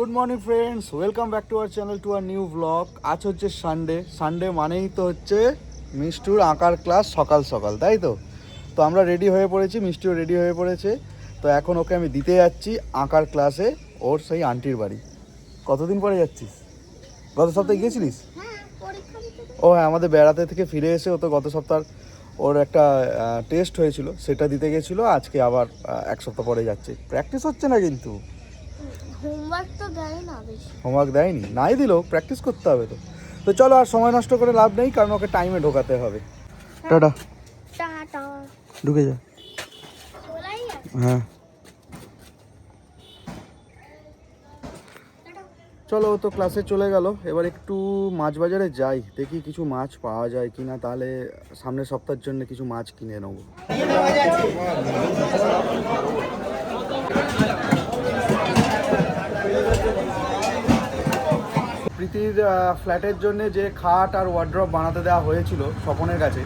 Good morning friends, welcome back to our channel, to our new blog. আজ হচ্ছে Sunday মানেই তো হচ্ছে মিষ্টুর আঁকার ক্লাস সকাল সকাল, তাই তো। তো আমরা রেডি হয়ে পড়েছি, মিষ্টিও রেডি হয়ে পড়েছে। তো এখন ওকে আমি দিতে যাচ্ছি আঁকার ক্লাসে, ওর সেই আন্টির বাড়ি। কতদিন পরে যাচ্ছিস? গত সপ্তাহে গিয়েছিলিস? ও হ্যাঁ, আমাদের বেড়াতে থেকে ফিরে এসে ও তো গত সপ্তাহ ওর একটা টেস্ট হয়েছিল, সেটা দিতে গেছিলো। আজকে আবার এক সপ্তাহ পরে যাচ্ছে। প্র্যাকটিস হচ্ছে না কিন্তু, হোমওয়ার্ক তো দেয় না বেশি। হোমওয়ার্ক দেয়নি, নাই দিলেও প্র্যাকটিস করতে হবে। তো তো চলো, আর সময় নষ্ট করে লাভ নেই, কারণ ওকে টাইমে ঢোকাতে হবে। Tata, tata. ঢুকে যা। চলাই হ্যাঁ চলো, ও তো ক্লাসে চলে গেল। এবার একটু মাছ বাজারে যাই, দেখি কিছু মাছ পাওয়া যায় কিনা, তাহলে সামনের সপ্তাহের জন্য কিছু মাছ কিনে নেবো। প্রীতির ফ্ল্যাটের জন্য যে খাট আর ওয়ার্ড্রপ বানাতে দেওয়া হয়েছিল স্বপনের কাছে,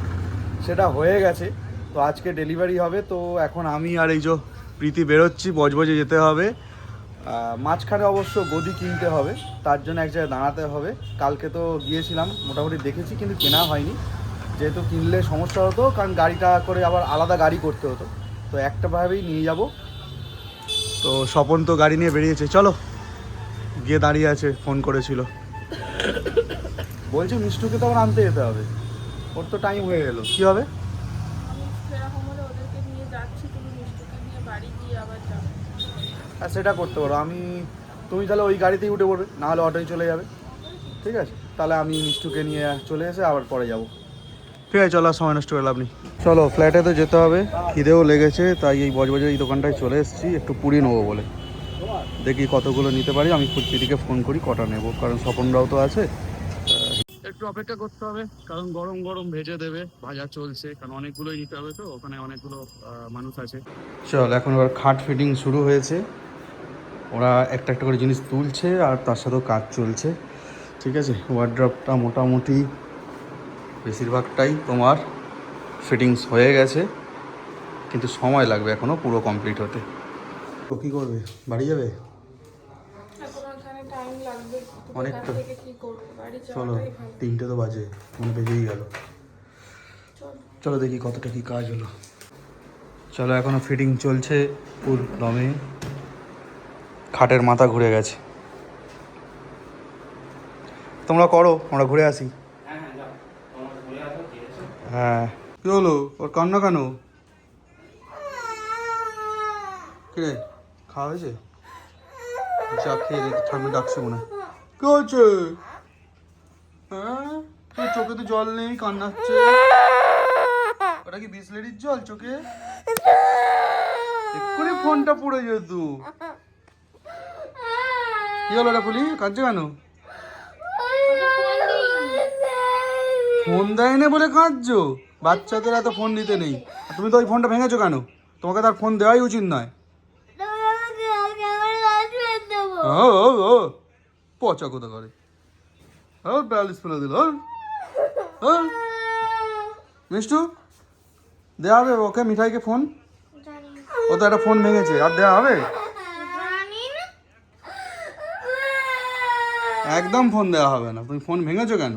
সেটা হয়ে গেছে। তো আজকে ডেলিভারি হবে। তো এখন আমি আর এই যে প্রীতি বেরোচ্ছি, বজবজে যেতে হবে। মাঝখানে অবশ্য গদি কিনতে হবে, তার জন্য এক জায়গায় দাঁড়াতে হবে। কালকে তো গিয়েছিলাম, মোটামুটি দেখেছি, কিন্তু কেনা হয়নি, যেহেতু কিনলে সমস্যা হতো, কারণ গাড়িটা করে আবার আলাদা গাড়ি করতে হতো। তো একটাভাবেই নিয়ে যাব। তো স্বপন তো গাড়ি নিয়ে বেরিয়েছে, চলো গিয়ে দাঁড়িয়ে আছে, ফোন করেছিল, বলছে মিষ্টুকে তো আবার আনতে যেতে হবে, ওর তো টাইম হয়ে গেল, কী হবে? আর সেটা করতে পারো, তুমি তাহলে ওই গাড়িতেই উঠে পড়বে, নাহলে অটোয় চলে যাবে। ঠিক আছে, তাহলে আমি মিষ্টুকে নিয়ে চলে এসে আবার পরে যাব। ঠিক আছে, চলো, আর সময় নষ্ট করে লাভ নেই। চলো, ফ্ল্যাটে তো যেতে হবে, খিদেও লেগেছে, তাই এই বজবজে এই দোকানটায় চলে এসেছি একটু পুরি নেবো বলে। দেখি কতগুলো নিতে পারি। আমি প্রীতিকে ফোন করি কটা নেব, কারণ স্বপনরাও তো আছে। একটু অপেক্ষা করতে হবে, কারণ গরম গরম ভেজে দেবে, ভাজা চলছে, কারণ অনেকগুলোই নিতে হবে, তো ওখানে অনেকগুলো মানুষ আছে। চল, এখন এবার খাট ফিটিং শুরু হয়েছে, ওরা একটা একটা করে জিনিস তুলছে আর তার সাথেও কাজ চলছে। ঠিক আছে, ওয়ার্ড্রপটা মোটামুটি বেশিরভাগটাই তোমার ফিটিংস হয়ে গেছে, কিন্তু সময় লাগবে এখনও পুরো কমপ্লিট হতে। তো কী করবে, বাড়ি যাবে? অনেকটা, চলো 3টে তো বাজে, মনে বেজেই গেল। চলো দেখি কতটা কি কাজ হলো। চলো, এখনও ফিটিং চলছে ফুল দমে, খাটের মাথা ঘুরে গেছে। তোমরা করো, আমরা ঘুরে আসি। হ্যাঁ, কি হলো, ওর কান্না কেন? কিরে, খাওয়া হয়েছে? যা খেয়ে রে, ঠান্ডা ডাকছে মনে হয়। কি হচ্ছে? হ্যাঁ, তোর চোখে তো জল নেই, কান্নাচ্ছে। ওটা কি বিসলেরির জল চোখে? এক্ষুনি ফোনটা পড়ে যেত। কি হলো রে ফুলি, কাঁদছে কেন? ফোন দেয় না বলে কাঁদছো? বাচ্চাদের এত ফোন দিতে নেই। আর তুমি তো ওই ফোনটা ভেঙেছো কেন? তোমাকে তার ফোন দেওয়াই উচিত নয়। ও পচা কোথা করে, ব্যালেন্স ফেলে দিল। মিষ্টু, দেওয়া হবে ওকে, মিঠাইকে ফোন? ও তো একটা ফোন ভেঙেছে, আর দেওয়া হবে? একদম ফোন দেওয়া হবে না। তুমি ফোন ভেঙেছো কেন?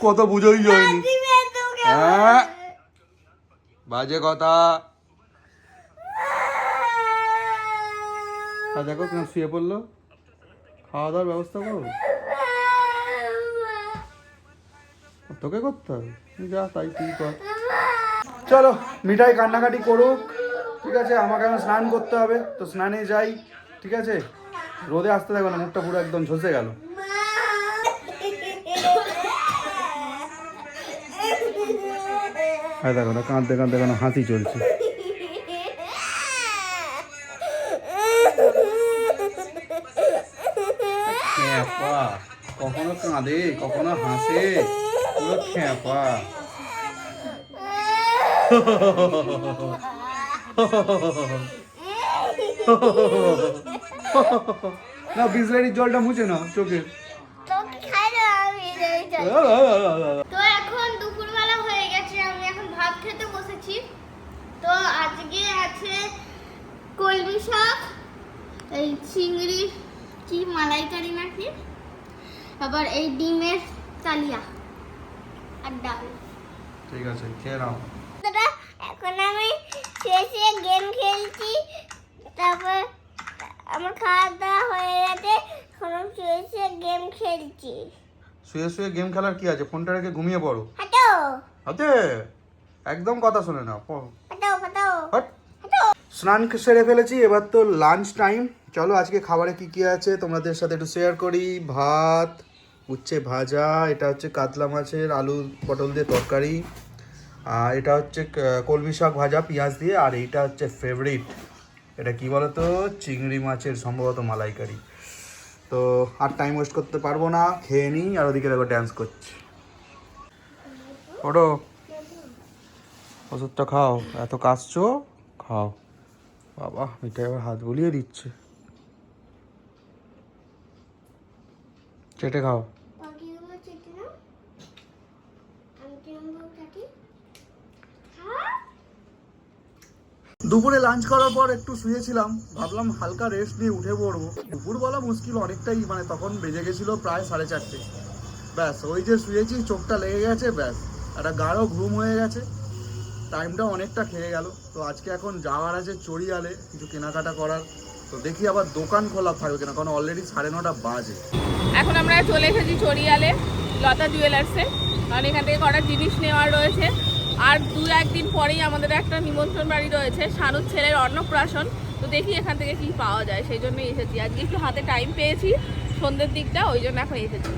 কথা বুঝাই যায়নি। হ্যাঁ, বাজে কথা। আর দেখো কেন শুয়ে পড়লো, খাওয়া দাওয়ার ব্যবস্থা করো। তোকে করতে হবে, যা তাই তুই কর। চলো, মিঠাই কান্নাকাটি করুক, ঠিক আছে। আমাকে এখন স্নান করতে হবে, তো স্নানে যাই। ঠিক আছে, রোদে আসতে থাকবে না, মুখটা পুরো একদম ঝলসে গেল। হ্যাঁ দেখো না, কাঁদতে কাঁদতে কেন হাসি চলছে। কখনো কাঁদে, কখনো হাসে, পুরো খ্যাপা। না, বিসলেরির জলটা মুছে না চোখে। তো এখন দুপুরবেলা হয়ে গেছে, আমি এখন ভাত খেতে বসেছি। তো আজকে আছে শাক, এই চিংড়ি কি মালাইকারি নাকি, আবার এই ডিমের তালিয়া আর ডাল। ঠিক আছে, খেয়ে নাও। এখন আমি শেষে গেম খেলছি, তারপর আমার খাওয়া দাওয়া হয়ে গেছে, এখন আমি শেষে গেম খেলছি। শুয়ে শুয়ে গেম খেলার কি আছে? ফোনটা রেখে ঘুমিয়ে পড়ো। হাঁটো হাতে একদম কথা শোনে না। হাঁটো হাঁটো। হট। স্নান সেরে ফেলেছি, এবার তো লাঞ্চ টাইম। চলো আজকে খাবারে কি কি আছে তোমাদের সাথে একটু শেয়ার করি। ভাত, উচ্ছে ভাজা, এটা হচ্ছে কাতলা মাছের আলু পটল দিয়ে তরকারি, আর এটা হচ্ছে কলমি শাক ভাজা পেঁয়াজ দিয়ে, আর এইটা হচ্ছে ফেভারিট, এটা কি বলতো, চিংড়ি মাছের সম্ভবত মালাইকারি। তো আর টাইম ওয়েস্ট করতে পারবো না, খেয়ে নিই। আর ওদিকে দেখো ড্যান্স করছি। ওটো, ওষুধটা খাও, এত কাশছো, খাও। বাবা এটা এবার হাত বুলিয়ে দিচ্ছে। চেটে খাও। দুপুরে লাঞ্চ করার পর একটু শুয়েছিলাম, ভাবলাম হালকা রেস্ট নিয়ে উঠে পড়বো। দুপুর বলা মুশকিল, অনেকটাই, মানে তখন বেজে গেছিলো প্রায় 4:30। ব্যাস ওই যে শুয়েছি, চোখটা লেগে গেছে, ব্যাস একটা গাঢ় ঘুম হয়ে গেছে, টাইমটা অনেকটা খেয়ে গেল। তো আজকে এখন যাওয়ার আছে চড়িয়ালে কিছু কেনাকাটা করার। তো দেখি আবার দোকান খোলা থাকবে কিনা, কারণ অলরেডি 9:30 বাজে। এখন আমরা চলে এসেছি চড়িয়ালে লতা জুয়েলার্সে, কারণ এখান থেকে কটা জিনিস নেওয়ার রয়েছে। আর 2-1 দিন পরেই আমাদের একটা নিমন্ত্রণ বাড়ি রয়েছে, শানুর ছেলের অন্নপ্রাশন। তো দেখি এখান থেকে কি পাওয়া যায়, সেই জন্যই এসেছি। আজকে একটু হাতে টাইম পেয়েছি সন্ধ্যের দিকটা, ওই জন্য এখন এসেছি।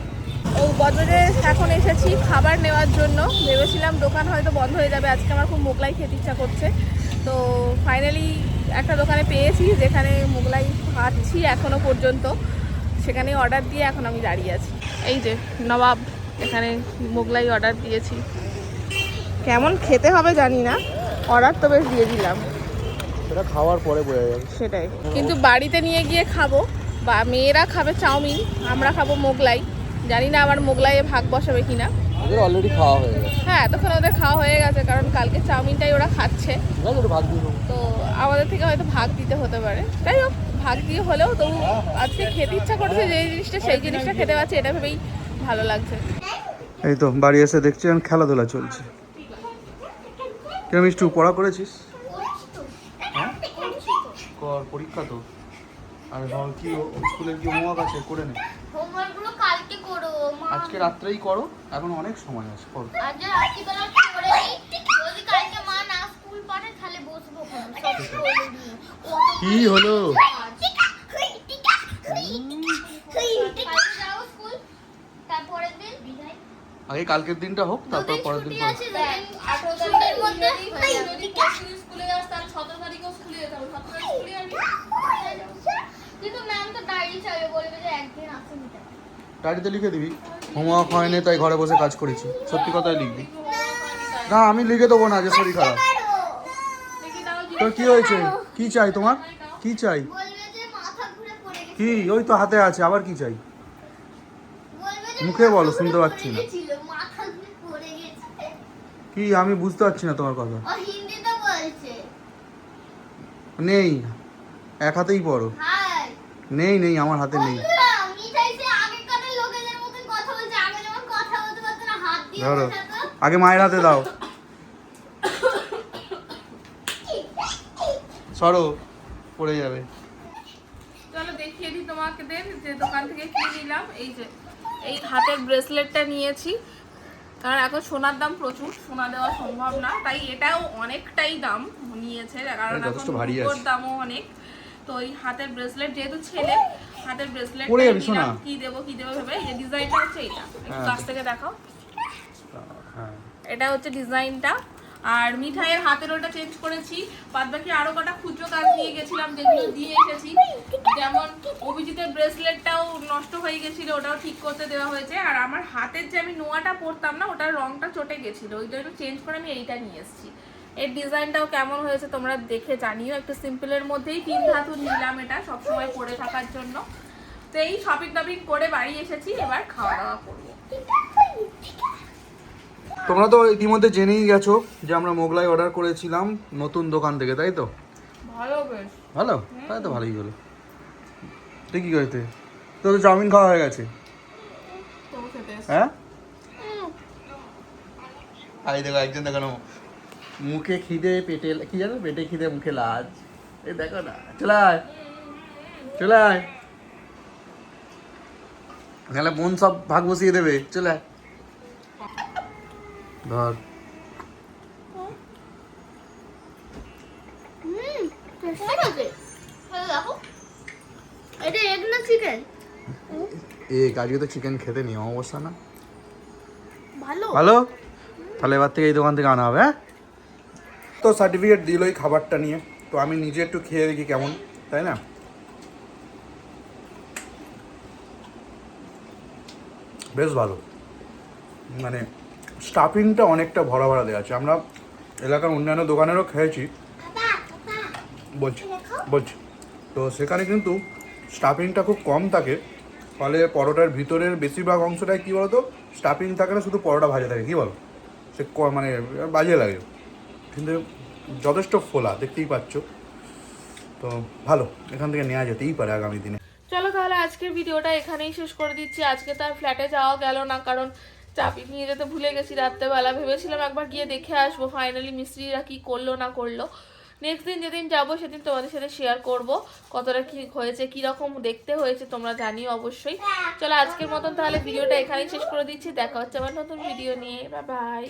ও বদরে এখন এসেছি খাবার নেওয়ার জন্য। ভেবেছিলাম দোকান হয়তো বন্ধ হয়ে যাবে, আজকে আমার খুব মোগলাই খেতে ইচ্ছা করছে। তো ফাইনালি একটা দোকানে পেয়েছি যেখানে মোগলাই খাচ্ছি এখনো পর্যন্ত, সেখানে অর্ডার দিয়ে এখন আমি দাঁড়িয়ে আছি। এই যে নবাব, এখানে মোগলাই অর্ডার দিয়েছি। কেমন খেতে হবে জানি না, অর্ডার তো বেশ দিয়ে দিলাম, সেটা খাওয়ার পরে বোঝা যাবে। সেটাই, কিন্তু বাড়িতে নিয়ে গিয়ে খাবো, বা মেয়েরা খাবে চাউমিন, আমরা খাবো মোগলাই। জানি না আবার মোগলাইয়ে ভাগ বসাবে কিনা। ওদের অলরেডি খাওয়া হয়ে গেছে। হ্যাঁ, এতক্ষণ ওদের খাওয়া হয়ে গেছে, কারণ কালকে চাউমিনটাই ওরা খাচ্ছে। ভাগ দিয়ে দেবো। তো আমাদের থেকে হয়তো ভাগ দিতে হতে পারে, যাই হোক ভাগ দিয়ে হলেও তবু আজকে খেতে ইচ্ছা করছে যে জিনিসটা, সেই জিনিসটা খেতে পাচ্ছি, এটা ভেবেই ভালো লাগছে। এই তো বাড়ি এসে দেখছি এখন খেলাধুলা চলছে। কেন মিষ্টু, পড়া করেছিস? হ্যাঁ কর, পরীক্ষা তো। আর কি স্কুলের কি হোমওয়ার্ক আছে, করে নে। হোমওয়ার্কগুলো কালকে করো মা। আজকে রাত্রেই করো, এখন অনেক সময় আছে, করো। আজ রাত্রিবেলা করে নিই, যদি কালকে মা না স্কুল পাঠায় তাহলে বসবো ওখানে সব করে নিয়ে। কি হলো? কালকে যাও স্কুল, তারপরের দিন বিদায়। আগে কালকের দিনটা হোক, তারপর পরের দিন করো। ছুটির মধ্যে কিন্তু ম্যাম তো ডায়েরি চাইবে, বলবে যে একদিন আসেনি। ডায়েরিতে লিখে দিবি হোমওয়ার্ক হয়নি তাই ঘরে বসে কাজ করেছি, সত্যি কথাই লিখবি। না আমি লিখে দেবো না, যে শরীর খারাপ। তোর কি হয়েছে? কি চাই তোমার? কি চাই? বলবে যে মাথা ঘুরে পড়ে গেছে। কি? ওই তো হাতে আছে, আবার কি চাই? বলবে যে মুখে বলো, শুনতে পাচ্ছি না। মাথা ঘুরে পড়ে গেছে। কি? আমি বুঝতে পারছি না তোমার কথা। ও হিন্দিতে বলছে। নেই, এক হাতেই পড়ো। হাই নেই নেই, আমার হাতে নেই। বন্ধুরা, আমি চাইছি আগেকার লোকেদের মতন কথা বলছে, আগে যেমন কথা বলতে পারতো না, হাত দিয়ে ধরো, বোঝাতো। আগে মায়ের হাতে দাও। সরো, পড়ে যাবে। চলো দেখিয়ে দিই তোমাদের যে দোকান থেকে কি নিলাম। এই যে এই হাতের ব্রেসলেটটা নিয়েছি, কারণ এখন সোনার দাম প্রচুর, সোনা দেওয়া সম্ভব না, তাই এটাও অনেকটাই দাম নিয়েছে, কারণ এখন যথেষ্ট ভারী আছে। রূপোর দামও অনেক। তো এই হাতের ব্রেসলেট, যেহেতু ছেলে, হাতের ব্রেসলেট পরে যাবি সোনা। কি দেবো ভেবে, এই যে ডিজাইনটা হচ্ছে এইটা, একটু কাছ থেকে দেখাও। হ্যাঁ, এটা হচ্ছে ডিজাইনটা। আর মিঠাইয়ের হাতের ওটা চেঞ্জ করেছি, বাদ বাকি আরো কটা খুচরো কাজ নিয়ে গেছিলাম, যেগুলো দিয়ে এসেছি। যেমন অভিজিতের ব্রেসলেটটাও নষ্ট হয়ে গেছিল, ওটাও ঠিক করতে দেওয়া হয়েছে। আর আমার হাতের যে আমি নোয়াটা পরতাম না, ওটার রংটা চটে গেছিল, ওইটা একটু চেঞ্জ করে আমি এইটা নিয়ে এসেছি। এর ডিজাইনটাও কেমন হয়েছে তোমরা দেখে জানিও। একটু সিম্পলের মধ্যেই 3 ধাতু নিলাম, এটা সবসময় পরে থাকার জন্য। তো এই শপিং টপিং করে বাড়ি এসেছি, এবার খাওয়া দাওয়া করবো। তোমরা তো ইতিমধ্যে জেনেই গেছো যে আমরা মোগলাই অর্ডার করেছিলাম নতুন দোকান থেকে, তাই তো? ভালো বেশ। ভালো? তাই তো ভালোই হলো। তুই কি করতে? তোর তো চাউমিন খাওয়া হয়ে গেছে। তোর খেতে এসে। হ্যাঁ? আই দেখো একজন দেখো না, মুখে খিদে পেটে কি জানো, পেটে খিদে মুখে লাজ। এই দেখো না, চলায় চলায়, তাহলে মন সব ভাগ বসিয়ে দেবে। চলায় ধর। এটা এগ না চিকেন? আজকে তো চিকেন খেতে নিয়ম অবস্থা না। ভালো। ভালো, তাহলে এবার থেকে এই দোকান থেকে আনা হবে। হ্যাঁ, তো সার্টিফিকেট দিল এই খাবারটা নিয়ে, তো আমি নিজে একটু খেয়ে দেখি কেমন, তাই না? বেশ ভালো, মানে স্টাফিংটা অনেকটা ভরা ভরা দেওয়া আছে। আমরা এলাকার অন্যান্য দোকানেরও খেয়েছি, বলছি বলছি তো সেখানে কিন্তু স্টাফিংটা খুব কম থাকে, ফলে পরোটার ভিতরের বেশিরভাগ অংশটাই কী বলতো স্টাফিং থাকে না, শুধু পরোটা ভাজা থাকে। কী বলো, সে মানে বাজে লাগে, কিন্তু যথেষ্ট ফোলা, দেখতেই পাচ্ছ। তো ভালো, এখান থেকে নেওয়া যেতেই পারে আগামী দিনে। চলো তাহলে আজকের ভিডিওটা এখানেই শেষ করে দিচ্ছি। আজকে তার ফ্ল্যাটে যাওয়া গেল না, কারণ চাবি নিয়ে যেতে ভুলে গেছি রাত্রেবেলা। ভেবেছিলাম একবার গিয়ে দেখে আসবো ফাইনালি মিস্ত্রিরা কি করলো না করলো। নেক্সট দিন যেদিন যাবো সেদিন তোমাদের সাথে শেয়ার করব কতটা কি হয়েছে, কীরকম দেখতে হয়েছে তোমরা জানিও অবশ্যই। চলো আজকের মতন তাহলে ভিডিওটা এখানেই শেষ করে দিচ্ছি। দেখা হচ্ছে আবার নতুন ভিডিও নিয়ে। Bye bye.